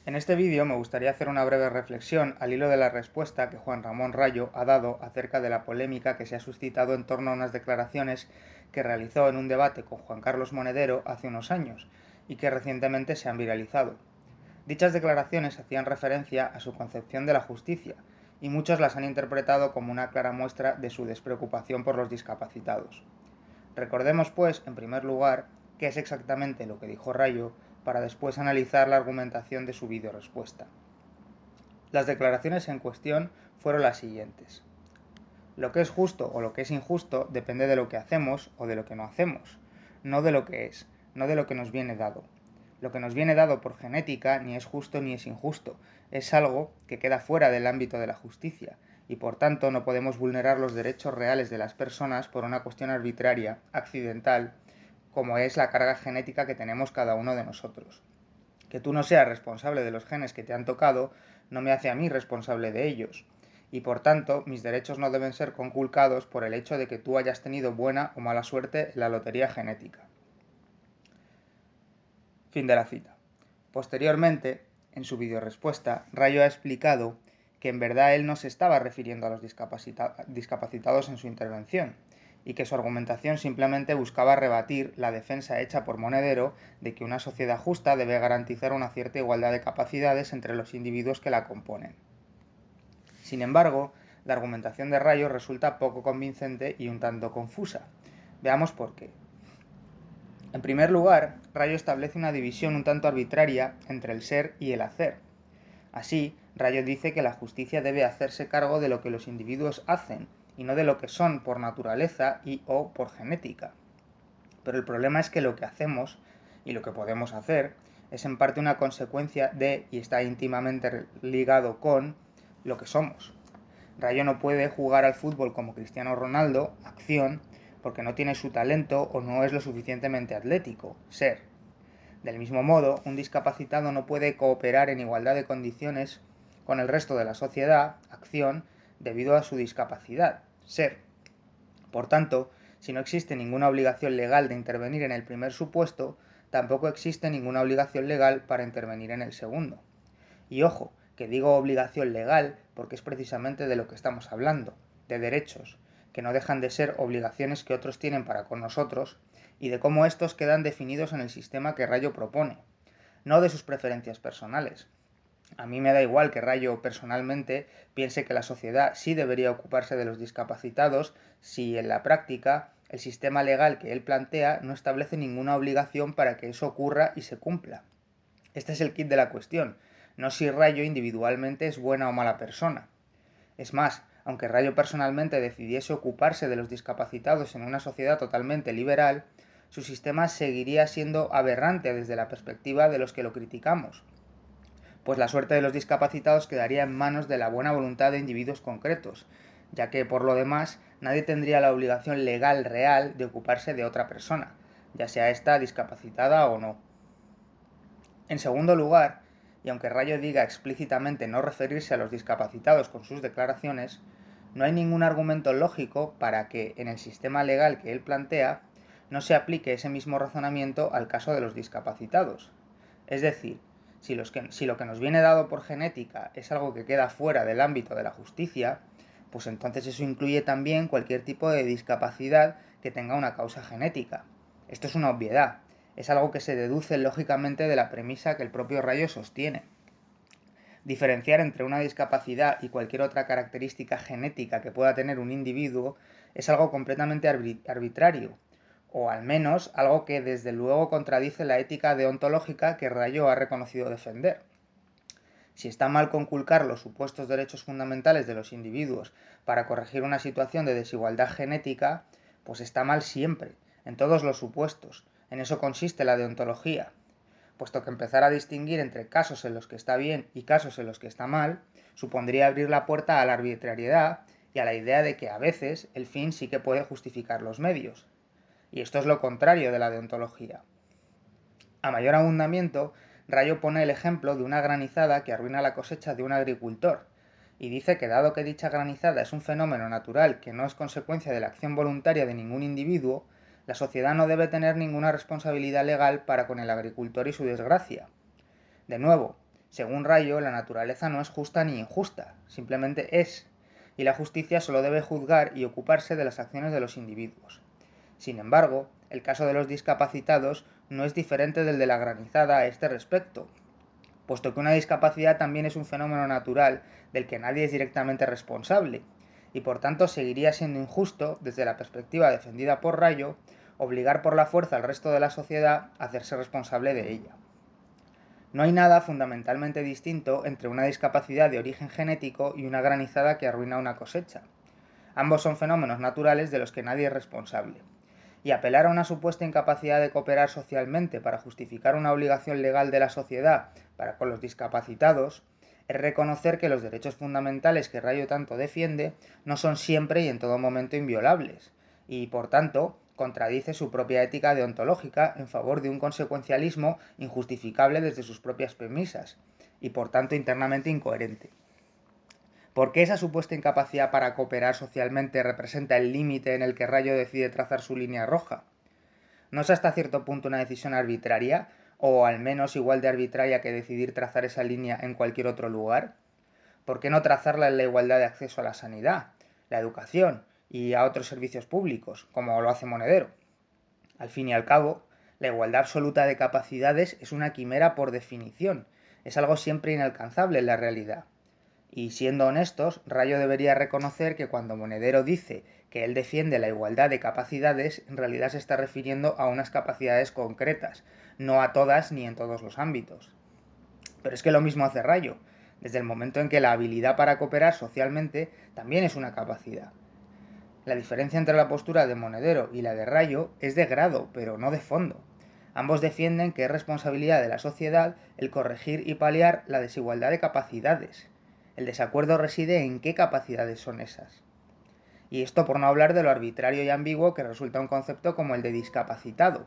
En este vídeo me gustaría hacer una breve reflexión al hilo de la respuesta que Juan Ramón Rayo ha dado acerca de la polémica que se ha suscitado en torno a unas declaraciones que realizó en un debate con Juan Carlos Monedero hace unos años y que recientemente se han viralizado. Dichas declaraciones hacían referencia a su concepción de la justicia y muchos las han interpretado como una clara muestra de su despreocupación por los discapacitados. Recordemos, pues, en primer lugar, qué es exactamente lo que dijo Rayo para después analizar la argumentación de su videorespuesta. Las declaraciones en cuestión fueron las siguientes. Lo que es justo o lo que es injusto depende de lo que hacemos o de lo que no hacemos, no de lo que es, no de lo que nos viene dado. Lo que nos viene dado por genética ni es justo ni es injusto, es algo que queda fuera del ámbito de la justicia, y por tanto no podemos vulnerar los derechos reales de las personas por una cuestión arbitraria, accidental, como es la carga genética que tenemos cada uno de nosotros. Que tú no seas responsable de los genes que te han tocado no me hace a mí responsable de ellos, y por tanto mis derechos no deben ser conculcados por el hecho de que tú hayas tenido buena o mala suerte en la lotería genética. Fin de la cita. Posteriormente, en su videorespuesta, Rayo ha explicado que en verdad él no se estaba refiriendo a los discapacitados en su intervención, y que su argumentación simplemente buscaba rebatir la defensa hecha por Monedero de que una sociedad justa debe garantizar una cierta igualdad de capacidades entre los individuos que la componen. Sin embargo, la argumentación de Rayo resulta poco convincente y un tanto confusa. Veamos por qué. En primer lugar, Rayo establece una división un tanto arbitraria entre el ser y el hacer. Así, Rayo dice que la justicia debe hacerse cargo de lo que los individuos hacen y no de lo que son por naturaleza y o por genética. Pero el problema es que lo que hacemos y lo que podemos hacer es en parte una consecuencia de y está íntimamente ligado con lo que somos. Rayo no puede jugar al fútbol como Cristiano Ronaldo, acción, porque no tiene su talento o no es lo suficientemente atlético, ser. Del mismo modo, un discapacitado no puede cooperar en igualdad de condiciones con el resto de la sociedad, acción, debido a su discapacidad, ser. Por tanto, si no existe ninguna obligación legal de intervenir en el primer supuesto, tampoco existe ninguna obligación legal para intervenir en el segundo. Y ojo, que digo obligación legal porque es precisamente de lo que estamos hablando, de derechos, que no dejan de ser obligaciones que otros tienen para con nosotros y de cómo estos quedan definidos en el sistema que Rayo propone, no de sus preferencias personales. A mí me da igual que Rayo personalmente piense que la sociedad sí debería ocuparse de los discapacitados si en la práctica el sistema legal que él plantea no establece ninguna obligación para que eso ocurra y se cumpla. Este es el kit de la cuestión, no si Rayo individualmente es buena o mala persona. Es más, aunque Rayo personalmente decidiese ocuparse de los discapacitados en una sociedad totalmente liberal, su sistema seguiría siendo aberrante desde la perspectiva de los que lo criticamos, pues la suerte de los discapacitados quedaría en manos de la buena voluntad de individuos concretos, ya que por lo demás nadie tendría la obligación legal real de ocuparse de otra persona, ya sea esta discapacitada o no. En segundo lugar, y aunque Rayo diga explícitamente no referirse a los discapacitados con sus declaraciones, no hay ningún argumento lógico para que, en el sistema legal que él plantea, no se aplique ese mismo razonamiento al caso de los discapacitados. Es decir, si lo que nos viene dado por genética es algo que queda fuera del ámbito de la justicia, pues entonces eso incluye también cualquier tipo de discapacidad que tenga una causa genética. Esto es una obviedad, es algo que se deduce lógicamente de la premisa que el propio Rayo sostiene. Diferenciar entre una discapacidad y cualquier otra característica genética que pueda tener un individuo es algo completamente arbitrario, o al menos algo que desde luego contradice la ética deontológica que Rayo ha reconocido defender. Si está mal conculcar los supuestos derechos fundamentales de los individuos para corregir una situación de desigualdad genética, pues está mal siempre, en todos los supuestos. En eso consiste la deontología, puesto que empezar a distinguir entre casos en los que está bien y casos en los que está mal supondría abrir la puerta a la arbitrariedad y a la idea de que a veces el fin sí que puede justificar los medios. Y esto es lo contrario de la deontología. A mayor abundamiento, Rayo pone el ejemplo de una granizada que arruina la cosecha de un agricultor, y dice que dado que dicha granizada es un fenómeno natural que no es consecuencia de la acción voluntaria de ningún individuo, la sociedad no debe tener ninguna responsabilidad legal para con el agricultor y su desgracia. De nuevo, Según Rayo, la naturaleza no es justa ni injusta, simplemente es, y la justicia solo debe juzgar y ocuparse de las acciones de los individuos. Sin embargo, el caso de los discapacitados no es diferente del de la granizada a este respecto, puesto que una discapacidad también es un fenómeno natural del que nadie es directamente responsable, y por tanto seguiría siendo injusto, desde la perspectiva defendida por Rayo, obligar por la fuerza al resto de la sociedad a hacerse responsable de ella. No hay nada fundamentalmente distinto entre una discapacidad de origen genético y una granizada que arruina una cosecha. Ambos son fenómenos naturales de los que nadie es responsable. Y apelar a una supuesta incapacidad de cooperar socialmente para justificar una obligación legal de la sociedad para con los discapacitados es reconocer que los derechos fundamentales que Rayo tanto defiende no son siempre y en todo momento inviolables, y por tanto contradice su propia ética deontológica en favor de un consecuencialismo injustificable desde sus propias premisas, y por tanto internamente incoherente. ¿Por qué esa supuesta incapacidad para cooperar socialmente representa el límite en el que Rayo decide trazar su línea roja? ¿No es hasta cierto punto una decisión arbitraria, o al menos igual de arbitraria que decidir trazar esa línea en cualquier otro lugar? ¿Por qué no trazarla en la igualdad de acceso a la sanidad, la educación y a otros servicios públicos, como lo hace Monedero? Al fin y al cabo, la igualdad absoluta de capacidades es una quimera por definición, es algo siempre inalcanzable en la realidad. Y siendo honestos, Rayo debería reconocer que cuando Monedero dice que él defiende la igualdad de capacidades, en realidad se está refiriendo a unas capacidades concretas, no a todas ni en todos los ámbitos. Pero es que lo mismo hace Rayo, desde el momento en que la habilidad para cooperar socialmente también es una capacidad. La diferencia entre la postura de Monedero y la de Rayo es de grado, pero no de fondo. Ambos defienden que es responsabilidad de la sociedad el corregir y paliar la desigualdad de capacidades. El desacuerdo reside en qué capacidades son esas. Y esto por no hablar de lo arbitrario y ambiguo que resulta un concepto como el de discapacitado.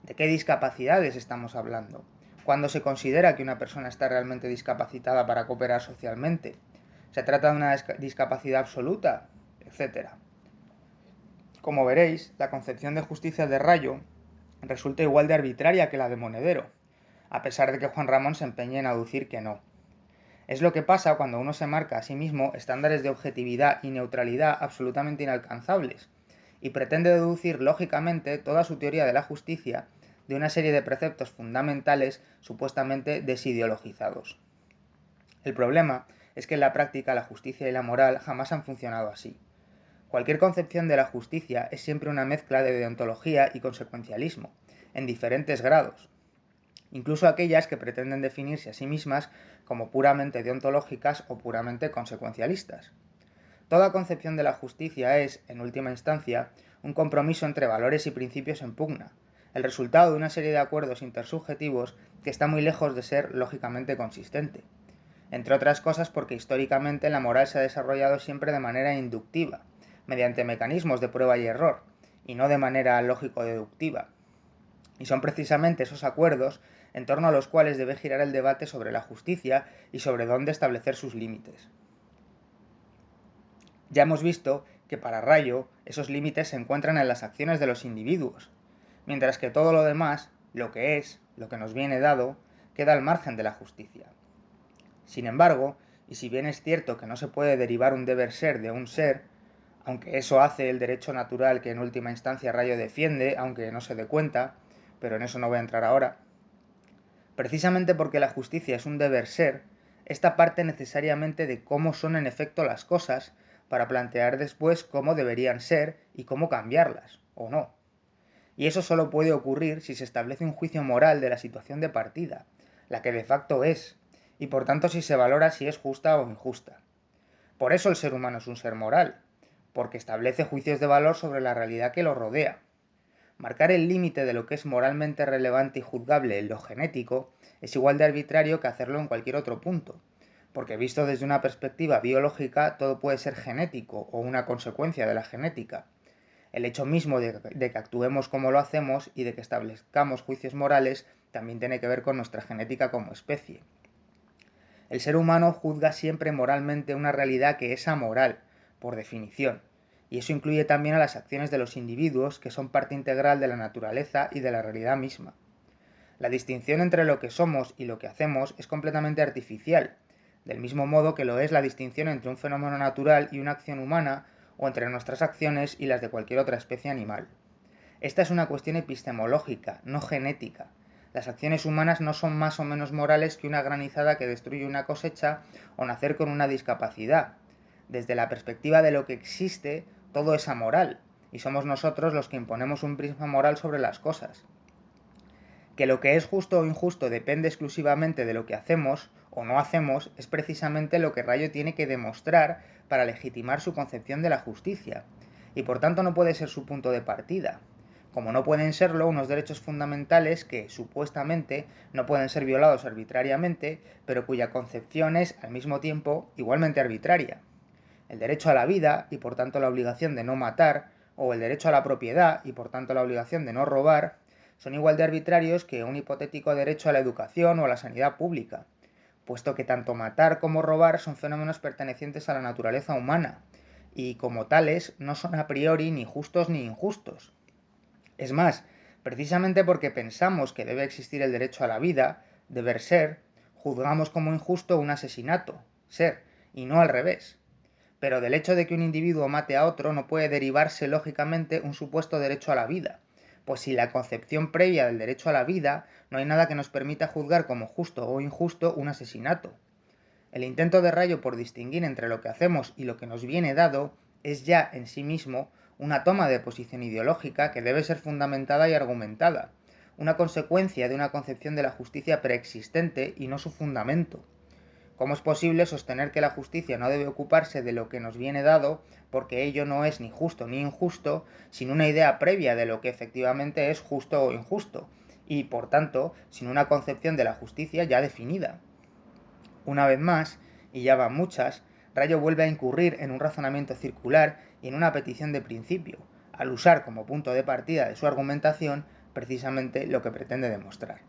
¿De qué discapacidades estamos hablando? ¿Cuándo se considera que una persona está realmente discapacitada para cooperar socialmente? ¿Se trata de una discapacidad absoluta? Etcétera. Como veréis, la concepción de justicia de Rayo resulta igual de arbitraria que la de Monedero, a pesar de que Juan Ramón se empeñe en aducir que no. Es lo que pasa cuando uno se marca a sí mismo estándares de objetividad y neutralidad absolutamente inalcanzables, y pretende deducir lógicamente toda su teoría de la justicia de una serie de preceptos fundamentales supuestamente desideologizados. El problema es que en la práctica la justicia y la moral jamás han funcionado así. Cualquier concepción de la justicia es siempre una mezcla de deontología y consecuencialismo, en diferentes grados, incluso aquellas que pretenden definirse a sí mismas como puramente deontológicas o puramente consecuencialistas. Toda concepción de la justicia es, en última instancia, un compromiso entre valores y principios en pugna, el resultado de una serie de acuerdos intersubjetivos que está muy lejos de ser lógicamente consistente. Entre otras cosas porque históricamente la moral se ha desarrollado siempre de manera inductiva, mediante mecanismos de prueba y error, y no de manera lógico-deductiva. Y son precisamente esos acuerdos en torno a los cuales debe girar el debate sobre la justicia y sobre dónde establecer sus límites. Ya hemos visto que para Rayo esos límites se encuentran en las acciones de los individuos, mientras que todo lo demás, lo que es, lo que nos viene dado, queda al margen de la justicia. Sin embargo, y si bien es cierto que no se puede derivar un deber ser de un ser, aunque eso hace el derecho natural que en última instancia Rayo defiende, aunque no se dé cuenta, pero en eso no voy a entrar ahora, precisamente porque la justicia es un deber ser, esta parte necesariamente de cómo son en efecto las cosas para plantear después cómo deberían ser y cómo cambiarlas, o no. Y eso solo puede ocurrir si se establece un juicio moral de la situación de partida, la que de facto es, y por tanto si se valora si es justa o injusta. Por eso el ser humano es un ser moral, porque establece juicios de valor sobre la realidad que lo rodea. Marcar el límite de lo que es moralmente relevante y juzgable en lo genético es igual de arbitrario que hacerlo en cualquier otro punto, porque visto desde una perspectiva biológica todo puede ser genético o una consecuencia de la genética. El hecho mismo de que actuemos como lo hacemos y de que establezcamos juicios morales también tiene que ver con nuestra genética como especie. El ser humano juzga siempre moralmente una realidad que es amoral, por definición, y eso incluye también a las acciones de los individuos que son parte integral de la naturaleza y de la realidad misma. La distinción entre lo que somos y lo que hacemos es completamente artificial, del mismo modo que lo es la distinción entre un fenómeno natural y una acción humana, o entre nuestras acciones y las de cualquier otra especie animal. Esta es una cuestión epistemológica, no genética. Las acciones humanas no son más o menos morales que una granizada que destruye una cosecha o nacer con una discapacidad. Desde la perspectiva de lo que existe, todo es amoral, y somos nosotros los que imponemos un prisma moral sobre las cosas. Que lo que es justo o injusto depende exclusivamente de lo que hacemos o no hacemos es precisamente lo que Rayo tiene que demostrar para legitimar su concepción de la justicia, y por tanto no puede ser su punto de partida, como no pueden serlo unos derechos fundamentales que, supuestamente, no pueden ser violados arbitrariamente, pero cuya concepción es, al mismo tiempo, igualmente arbitraria. El derecho a la vida, y por tanto la obligación de no matar, o el derecho a la propiedad, y por tanto la obligación de no robar, son igual de arbitrarios que un hipotético derecho a la educación o a la sanidad pública, puesto que tanto matar como robar son fenómenos pertenecientes a la naturaleza humana, y como tales no son a priori ni justos ni injustos. Es más, precisamente porque pensamos que debe existir el derecho a la vida, deber ser, juzgamos como injusto un asesinato, ser, y no al revés. Pero del hecho de que un individuo mate a otro no puede derivarse lógicamente un supuesto derecho a la vida, pues sin la concepción previa del derecho a la vida no hay nada que nos permita juzgar como justo o injusto un asesinato. El intento de Rayo por distinguir entre lo que hacemos y lo que nos viene dado es ya en sí mismo una toma de posición ideológica que debe ser fundamentada y argumentada, una consecuencia de una concepción de la justicia preexistente y no su fundamento. ¿Cómo es posible sostener que la justicia no debe ocuparse de lo que nos viene dado porque ello no es ni justo ni injusto sin una idea previa de lo que efectivamente es justo o injusto y, por tanto, sin una concepción de la justicia ya definida? Una vez más, y ya van muchas, Rayo vuelve a incurrir en un razonamiento circular y en una petición de principio, al usar como punto de partida de su argumentación precisamente lo que pretende demostrar.